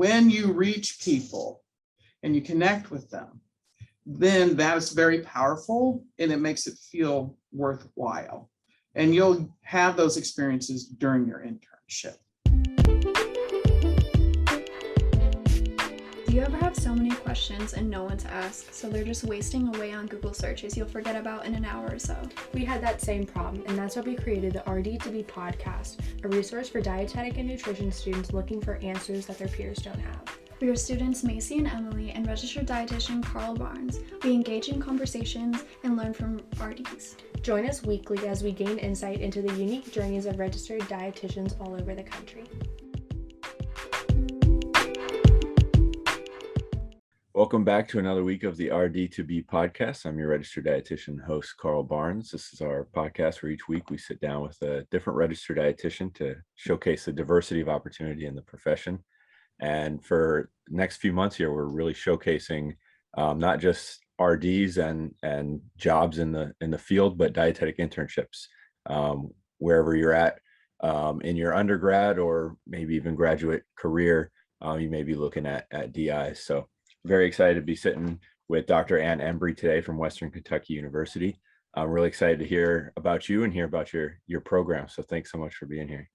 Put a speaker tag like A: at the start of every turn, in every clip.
A: when you reach people and you connect with them, then that is very powerful and it makes it feel worthwhile. And you'll have those experiences during your internship.
B: Do you ever have so many questions and no one to ask, so they're just wasting away on Google searches you'll forget about in an hour or so?
C: We had that same problem, and that's why we created the RD2B podcast, a resource for dietetic and nutrition students looking for answers that their peers don't have.
B: We are students Macy and Emily and registered dietitian Carl Barnes. We engage in conversations and learn from RDs.
C: Join us weekly as we gain insight into the unique journeys of registered dietitians all over the country.
D: Welcome back to another week of the RD2B podcast. I'm your registered dietitian host, Carl Barnes. This is our podcast where each week we sit down with a different registered dietitian to showcase the diversity of opportunity in the profession. And for the next few months here, we're really showcasing not just RDs and jobs in the field, but dietetic internships wherever you're at in your undergrad or maybe even graduate career. You may be looking at DIs. So very excited to be sitting with Dr. Embry today from Western Kentucky University. I'm really excited to hear about you and hear about your program. So thanks so much for being here.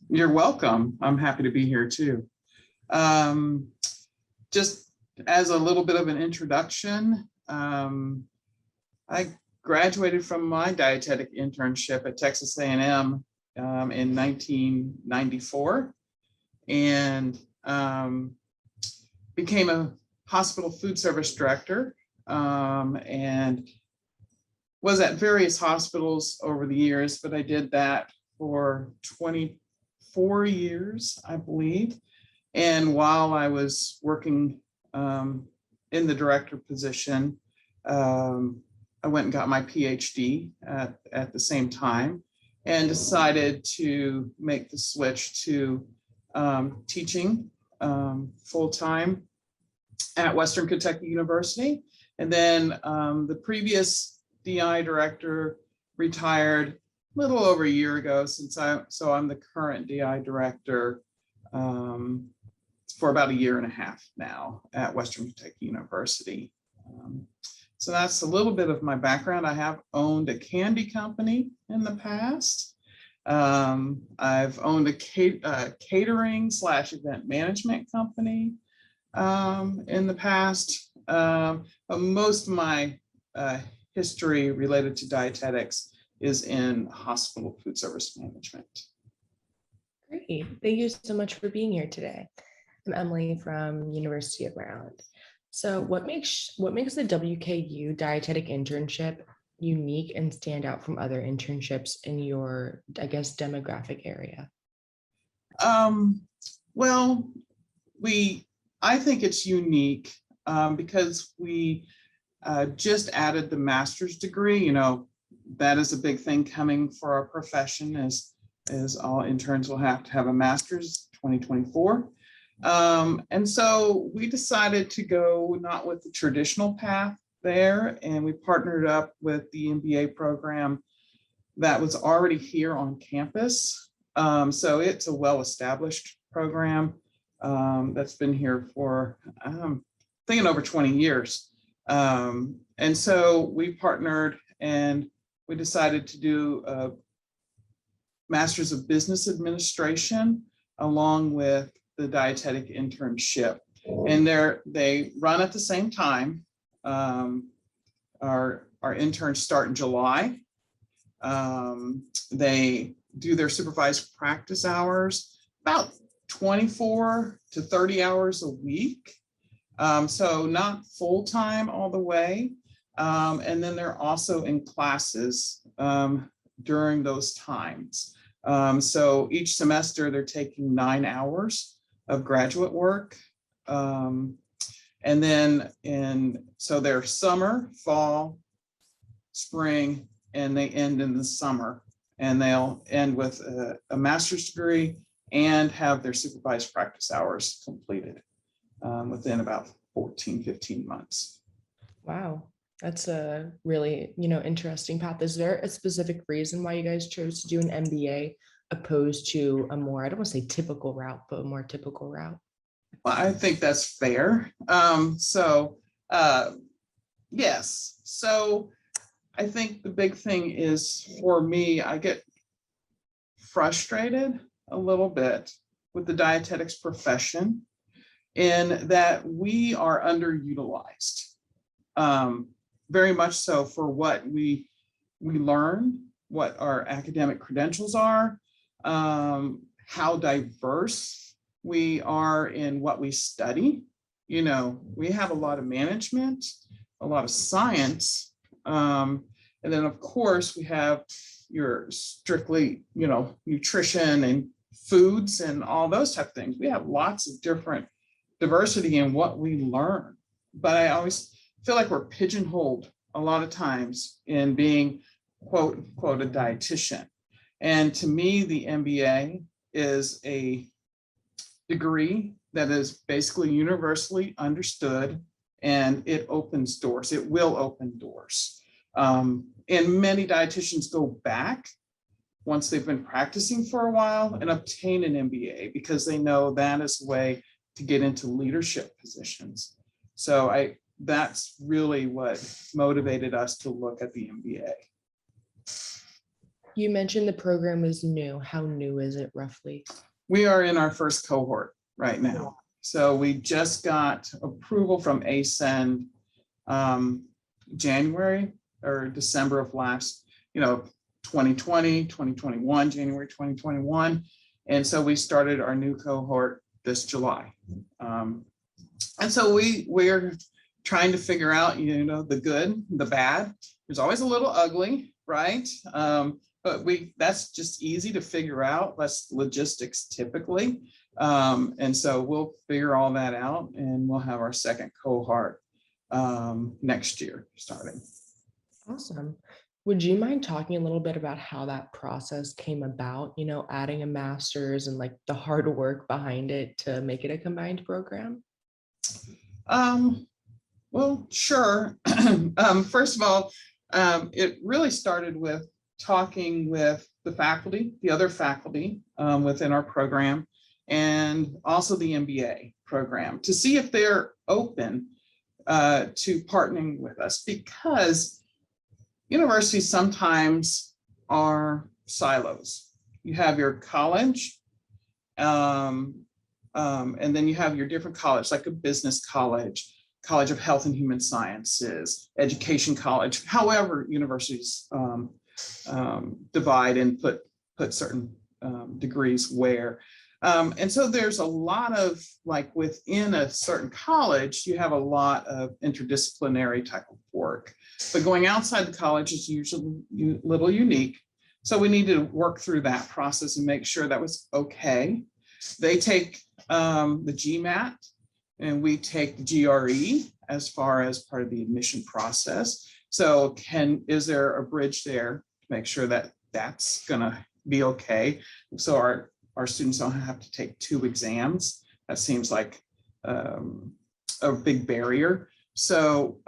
A: You're welcome. I'm happy to be here too. Just as a little bit of an introduction, I graduated from my dietetic internship at Texas A&M in 1994 and became a hospital food service director and was at various hospitals over the years, but I did that for 24 years, I believe. And while I was working in the director position, I went and got my PhD at the same time and decided to make the switch to teaching full-time at Western Kentucky University. And then the previous DI director retired a little over a year ago so I'm the current DI director for about a year and a half now at Western Kentucky University. So that's a little bit of my background. I have owned a candy company in the past. I've owned a catering / event management company in the past. But most of my history related to dietetics is in hospital food service management.
C: Great. Thank you so much for being here today. I'm Emily from University of Maryland. So what makes the WKU dietetic internship unique and stand out from other internships in your, I guess, demographic area?
A: Well, I think it's unique because we just added the master's degree. You know, that is a big thing coming for our profession as all interns will have to have a master's 2024. And so we decided to go not with the traditional path there, and we partnered up with the MBA program that was already here on campus. So it's a well-established program that's been here for, thinking over 20 years. And so we partnered and we decided to do a Master's of Business Administration along with the dietetic internship. And they run at the same time. Our interns start in July. They do their supervised practice hours, about 24 to 30 hours a week. So not full-time all the way. And then they're also in classes during those times. So each semester they're taking 9 hours of graduate work. And then so they're summer, fall, spring, and they end in the summer. And they'll end with a master's degree and have their supervised practice hours completed within about 15 months.
C: Wow, that's a really, interesting path. Is there a specific reason why you guys chose to do an MBA opposed to a more, I don't want to say typical route, but a more typical route?
A: Well, I think that's fair. Yes. So I think the big thing is for me, I get frustrated a little bit with the dietetics profession in that we are underutilized. Very much so for what we learn, what our academic credentials are, how diverse we are in what we study. You know, we have a lot of management, a lot of science, and then of course we have your strictly, you know, nutrition and foods and all those type of things. We have lots of different diversity in what we learn, but I always feel like we're pigeonholed a lot of times in being quote unquote a dietitian. And to me, the MBA is a degree that is basically universally understood, and it opens doors. It will open doors. And many dietitians go back once they've been practicing for a while and obtain an MBA because they know that is the way to get into leadership positions. So that's really what motivated us to look at the MBA.
C: You mentioned the program is new. How new is it roughly?
A: We are in our first cohort right now. So we just got approval from ASCEND January or December of last, 2020, 2021, January 2021. And so we started our new cohort this July. And so we're trying to figure out, the good, the bad. There's always a little ugly, right? But that's just easy to figure out, less logistics typically. And so we'll figure all that out and we'll have our second cohort next year starting.
C: Awesome. Would you mind talking a little bit about how that process came about, adding a master's and like the hard work behind it to make it a combined program?
A: Well, sure. First of all, it really started with talking with the faculty, the other faculty within our program, and also the MBA program to see if they're open to partnering with us, because universities sometimes are silos. You have your college, and then you have your different college, like a business college, College of Health and Human Sciences, Education College, however universities divide and put certain degrees where. And so there's a lot of, like within a certain college, you have a lot of interdisciplinary type of work. But going outside the college is usually a little unique. So we need to work through that process and make sure that was okay. They take the GMAT and we take the GRE as far as part of the admission process. So is there a bridge there to make sure that that's gonna be okay? So our students don't have to take 2 exams. That seems like a big barrier. So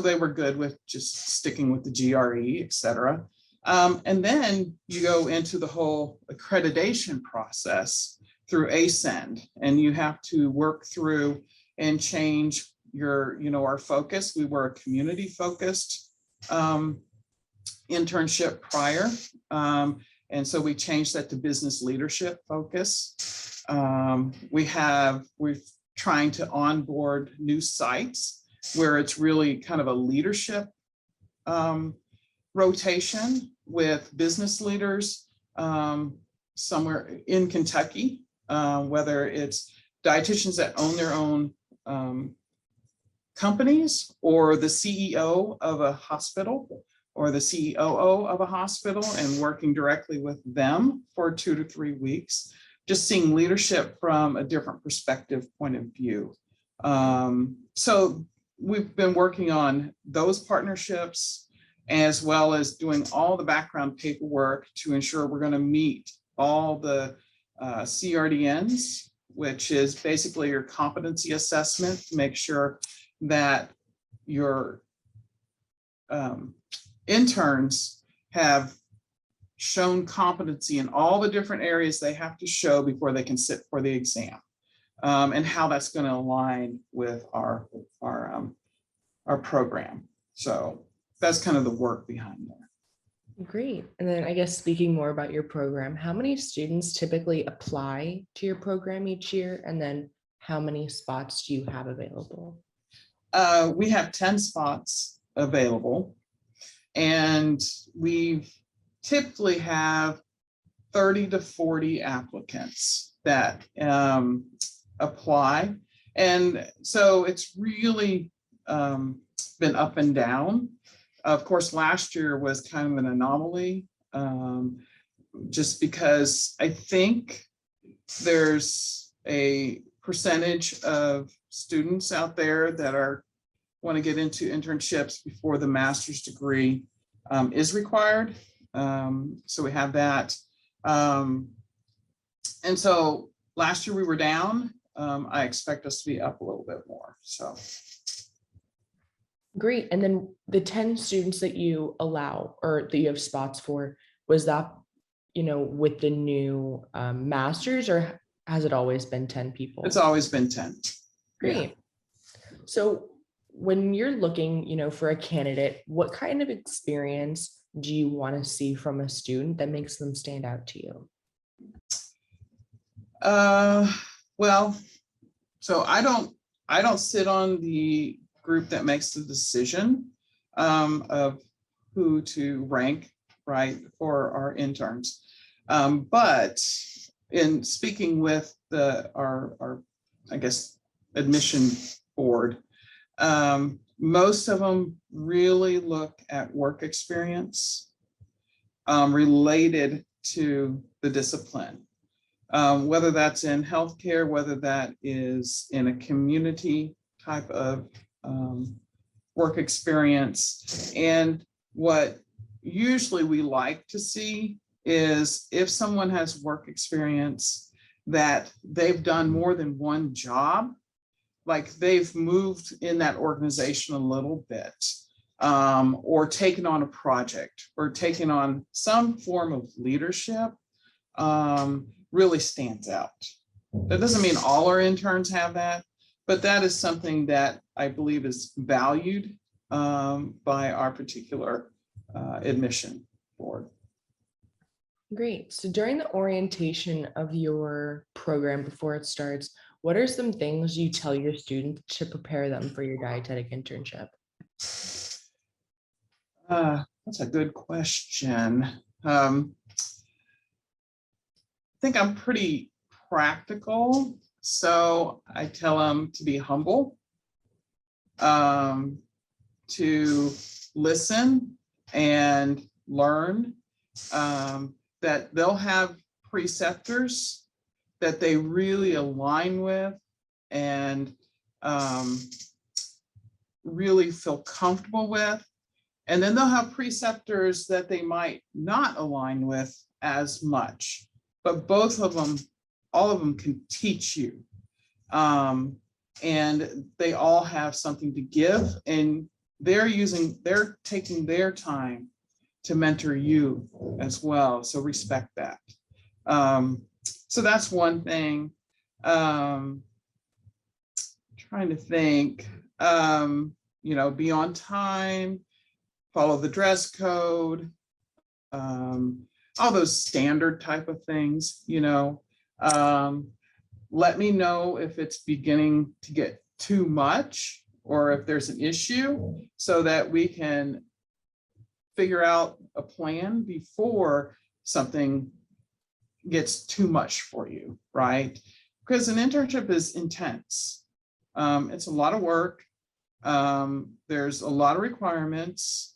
A: they were good with just sticking with the GRE, et cetera. And then you go into the whole accreditation process through ASCEND, and you have to work through and change our focus. We were a community focused internship prior. And so we changed that to business leadership focus. We're trying to onboard new sites where it's really kind of a leadership rotation with business leaders somewhere in Kentucky, whether it's dietitians that own their own companies, or the CEO of a hospital, or the COO of a hospital, and working directly with them for 2 to 3 weeks, just seeing leadership from a different perspective point of view. So we've been working on those partnerships, as well as doing all the background paperwork to ensure we're going to meet all the CRDNs, which is basically your competency assessment to make sure that your interns have shown competency in all the different areas they have to show before they can sit for the exam, and how that's going to align with our program. So that's kind of the work behind that.
C: Great. And then I guess speaking more about your program, how many students typically apply to your program each year? And then how many spots do you have available?
A: We have 10 spots available, and we typically have 30 to 40 applicants that apply. And so it's really been up and down. Of course, last year was kind of an anomaly, just because I think there's a percentage of students out there that want to get into internships before the master's degree is required. So we have that. And so last year we were down. I expect us to be up a little bit more. So.
C: Great. And then the 10 students that you allow or that you have spots for, was that, with the new masters, or has it always been 10 people?
A: It's always been 10.
C: Great.
A: Yeah.
C: So when you're looking, for a candidate, what kind of experience do you want to see from a student that makes them stand out to you?
A: Well, so I don't sit on the group that makes the decision of who to rank, right, for our interns. But in speaking with our I guess admission board, most of them really look at work experience related to the discipline, whether that's in healthcare, whether that is in a community type of work experience. And what usually we like to see is if someone has work experience that they've done more than one job, like they've moved in that organization a little bit, or taken on a project or taken on some form of leadership, really stands out. That doesn't mean all our interns have that, but that is something that I believe is valued by our particular admission board.
C: Great. So during the orientation of your program before it starts, what are some things you tell your students to prepare them for your dietetic internship?
A: That's a good question. I think I'm pretty practical. So I tell them to be humble, to listen and learn, that they'll have preceptors that they really align with and really feel comfortable with. And then they'll have preceptors that they might not align with as much, but both of them, all of them can teach you. And they all have something to give, and they're taking their time to mentor you as well. So respect that. So that's one thing. Trying to think, be on time, follow the dress code, all those standard type of things, let me know if it's beginning to get too much or if there's an issue so that we can figure out a plan before something gets too much for you, right? Because an internship is intense. It's a lot of work. There's a lot of requirements.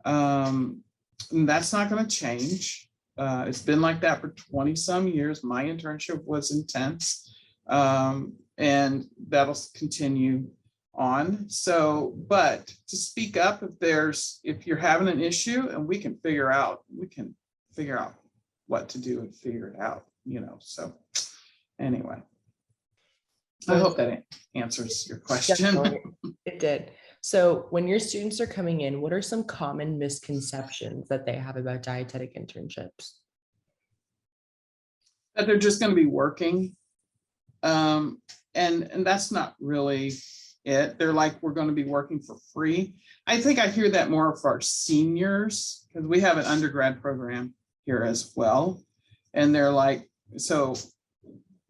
A: And that's not going to change. It's been like that for 20 some years. My internship was intense, and that'll continue on. So, but to speak up if you're having an issue, and we can figure out what to do and figure it out, so anyway, I hope that answers your question.
C: Definitely. It did. So when your students are coming in, what are some common misconceptions that they have about dietetic internships?
A: That they're just going to be working. And that's not really it. They're like, we're going to be working for free. I think I hear that more for our seniors, because we have an undergrad program here as well. And they're like, so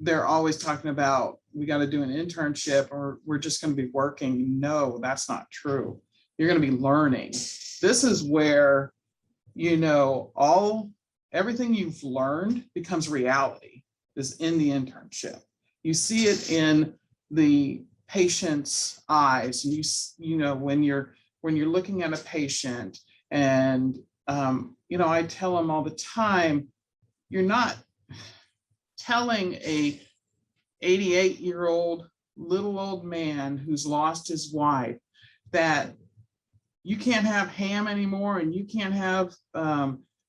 A: they're always talking about, we got to do an internship or we're just going to be working. No, that's not true. You're going to be learning. This is where, everything you've learned becomes reality, is in the internship. You see it in the patient's eyes. And when you're looking at a patient, and I tell them all the time, you're not telling a 88-year-old little old man who's lost his wife that you can't have ham anymore and you can't have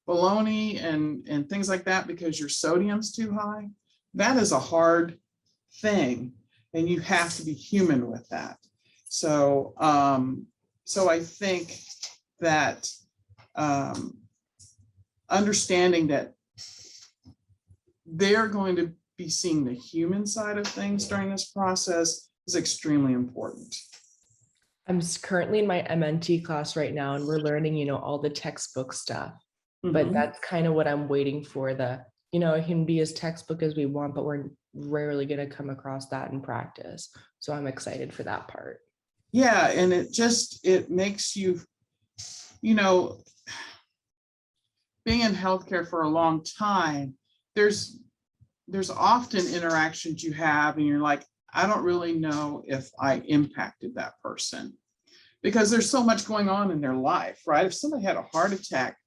A: bologna and things like that because your sodium's too high. That is a hard thing, and you have to be human with that. So I think that understanding that they're going to be seeing the human side of things during this process is extremely important.
C: I'm currently in my MNT class right now, and we're learning, all the textbook stuff. But that's kind of what I'm waiting for. It can be as textbook as we want, but we're rarely going to come across that in practice. So I'm excited for that part.
A: Yeah, and it makes you, being in healthcare for a long time, there's often interactions you have and you're like, I don't really know if I impacted that person, because there's so much going on in their life, right? If somebody had a heart attack,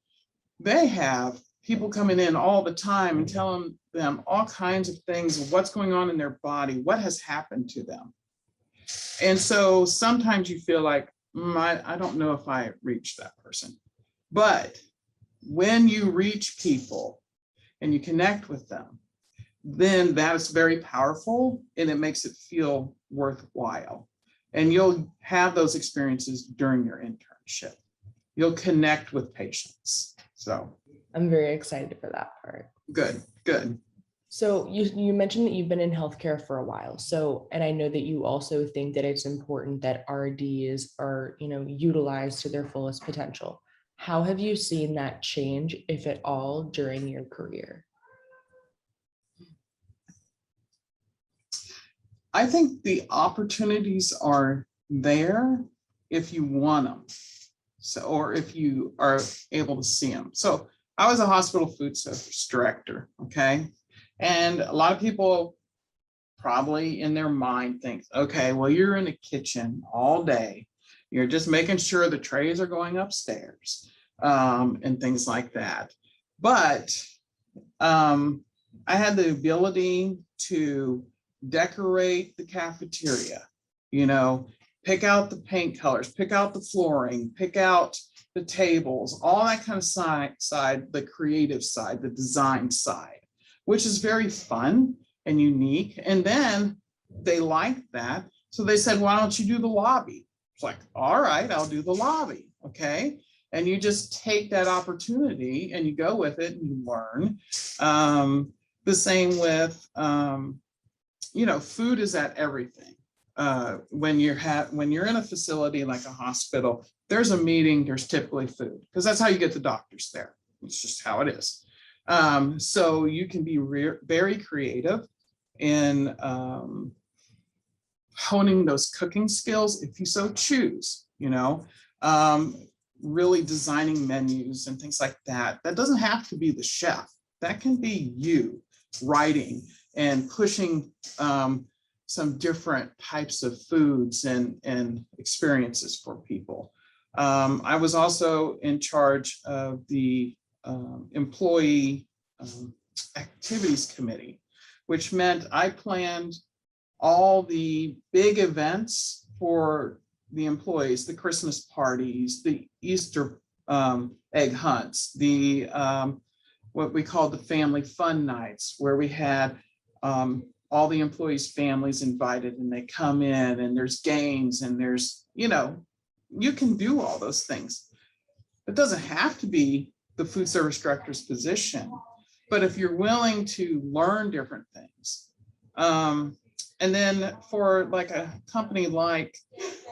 A: they have people coming in all the time and telling them all kinds of things of what's going on in their body, what has happened to them. And so sometimes you feel like, I don't know if I reached that person. But when you reach people and you connect with them, then that is very powerful and it makes it feel worthwhile. And you'll have those experiences during your internship. You'll connect with patients. So
C: I'm very excited for that part.
A: Good.
C: So you mentioned that you've been in healthcare for a while. So, and I know that you also think that it's important that RDs are, utilized to their fullest potential. How have you seen that change, if at all, during your career?
A: I think the opportunities are there if you want them. So, or if you are able to see them. So I was a hospital food service director, okay? And a lot of people probably in their mind think, okay, well, you're in a kitchen all day. You're just making sure the trays are going upstairs and things like that. But I had the ability to decorate the cafeteria, pick out the paint colors, pick out the flooring, pick out the tables, all that kind of side, the creative side, the design side, which is very fun and unique. And then they liked that. So they said, why don't you do the lobby? It's like, all right, I'll do the lobby. Okay. And you just take that opportunity and you go with it and you learn. The same with, food is at everything. When you're in a facility like a hospital, there's a meeting, there's typically food, because that's how you get the doctors there. It's just how it is. So you can be very creative in honing those cooking skills if you so choose, really designing menus and things like that. That doesn't have to be the chef. That can be you writing and pushing some different types of foods and experiences for people. I was also in charge of the employee activities committee, which meant I planned all the big events for the employees, the Christmas parties, the Easter egg hunts, the what we called the family fun nights, where we had all the employees' families invited and they come in and there's games and there's, you can do all those things. It doesn't have to be the food service director's position, but if you're willing to learn different things. And then for like a company like,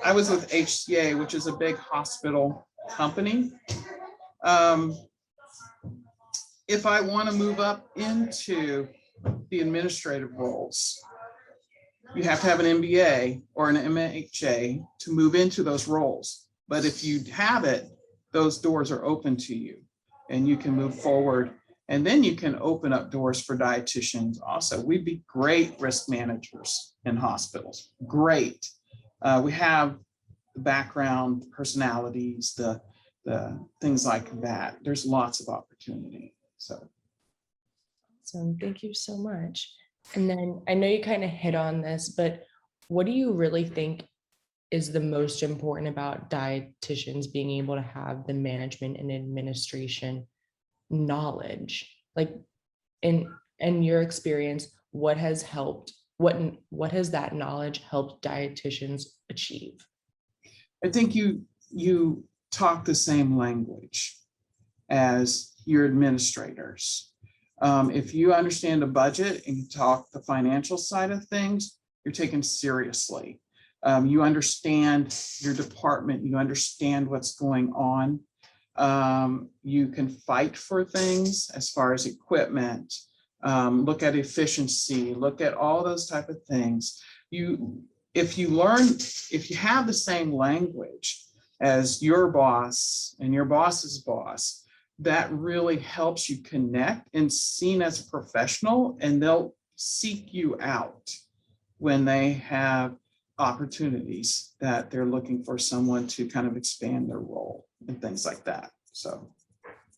A: I was with HCA, which is a big hospital company. If I want to move up into the administrative roles, you have to have an MBA or an MHA to move into those roles. But if you have it, those doors are open to you and you can move forward. And then you can open up doors for dietitians also. We'd be great risk managers in hospitals. Great. We have the background, personalities, the things like that. There's lots of opportunity. So.
C: Awesome. Thank you so much. And then I know you kind of hit on this, but what do you really think is the most important about dietitians being able to have the management and administration knowledge? Like in your experience, what has that knowledge helped dietitians achieve?
A: I think you talk the same language as your administrators. If you understand a budget and you talk the financial side of things, you're taken seriously. You understand your department, you understand what's going on. You can fight for things as far as equipment, look at efficiency, look at all those type of things. If you have the same language as your boss and your boss's boss, that really helps you connect and seen as a professional, and they'll seek you out when they have opportunities that they're looking for someone to kind of expand their role and things like that. So.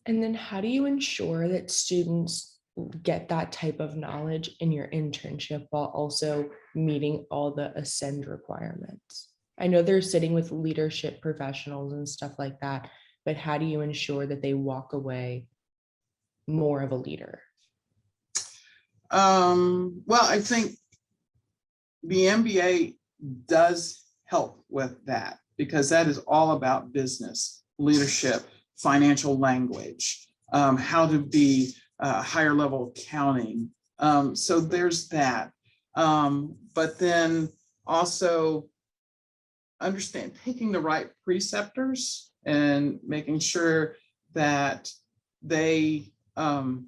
C: And then how do you ensure that students get that type of knowledge in your internship while also meeting all the Ascend requirements? I know they're sitting with leadership professionals and stuff like that, but how do you ensure that they walk away more of a leader?
A: Well, I think the MBA does help with that, because that is all about business, leadership, financial language, how to be higher level accounting. So there's that. But then also understand picking the right preceptors and making sure that they want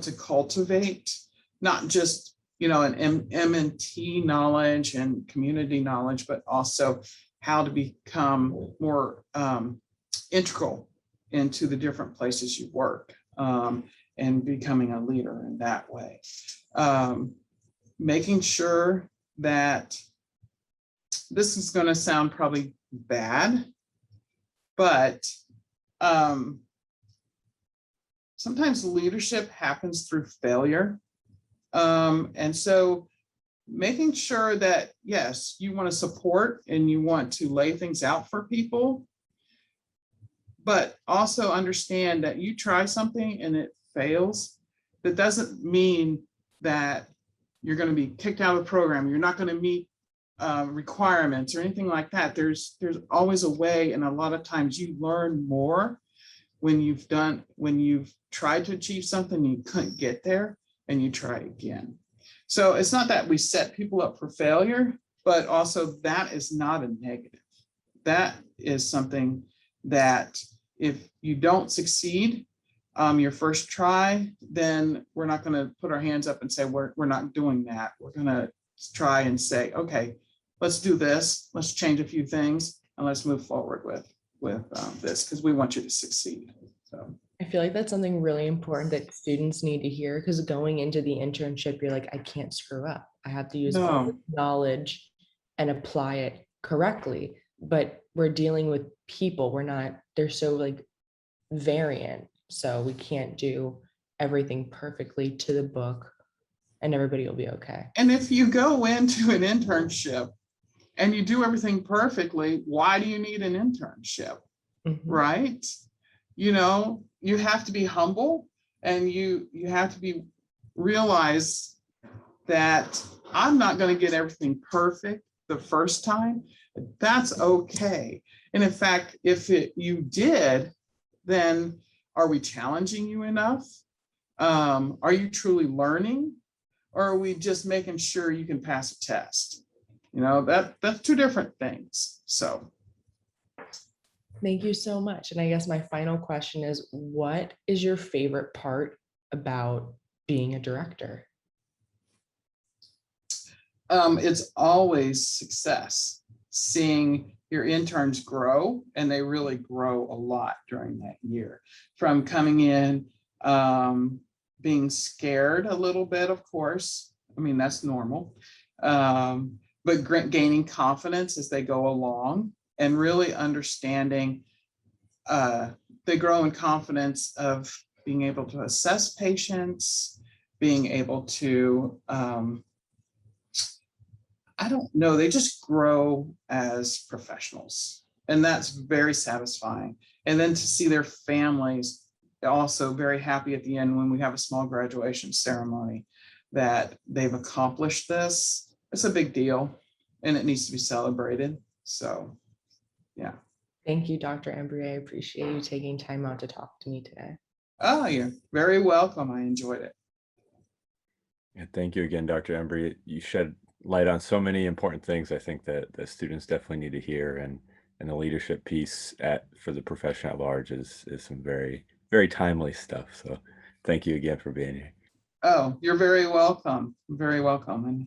A: to cultivate not just an M&T knowledge and community knowledge, but also how to become more integral into the different places you work, and becoming a leader in that way. Making sure that, this is going to sound probably bad, but sometimes leadership happens through failure. And so making sure that, yes, you want to support and you want to lay things out for people, but also understand that you try something and it fails. That doesn't mean that you're going to be kicked out of the program. You're not going to meet requirements or anything like that. There's always a way, and a lot of times you learn more when you've tried to achieve something and you couldn't get there, and you try again. So it's not that we set people up for failure, but also that is not a negative. That is something that if you don't succeed your first try, then we're not going to put our hands up and say we're not doing that. We're going to try and say, okay, let's do this. Let's change a few things and let's move forward with this, because we want you to succeed. So.
C: I feel like that's something really important that students need to hear, because going into the internship, you're like, I can't screw up. I have to use all the knowledge and apply it correctly. But we're dealing with people. They're so like variant. So we can't do everything perfectly to the book and everybody will be okay.
A: And if you go into an internship and you do everything perfectly, why do you need an internship? Mm-hmm. Right? You have to be humble, and you have to realize that I'm not going to get everything perfect, the first time, that's okay. And in fact, if you did, then are we challenging you enough? Are you truly learning? Or are we just making sure you can pass a test? That's two different things. So
C: Thank you so much. And I guess my final question is, what is your favorite part about being a director?
A: it's always success, seeing your interns grow, and they really grow a lot during that year. From coming in, being scared a little bit, of course. I mean, that's normal. But gaining confidence as they go along and really understanding, they grow in confidence of being able to assess patients, being able to, I don't know, they just grow as professionals. And that's very satisfying. And then to see their families also very happy at the end when we have a small graduation ceremony that they've accomplished this. It's a big deal and it needs to be celebrated. So, yeah.
C: Thank you, Dr. Embry. I appreciate you taking time out to talk to me today.
A: Oh, you're very welcome. I enjoyed it.
D: And thank you again, Dr. Embry. You shed light on so many important things I think that the students definitely need to hear, and the leadership piece for the profession at large is some very, very timely stuff. So thank you again for being here.
A: Oh, you're very welcome. Very welcome. And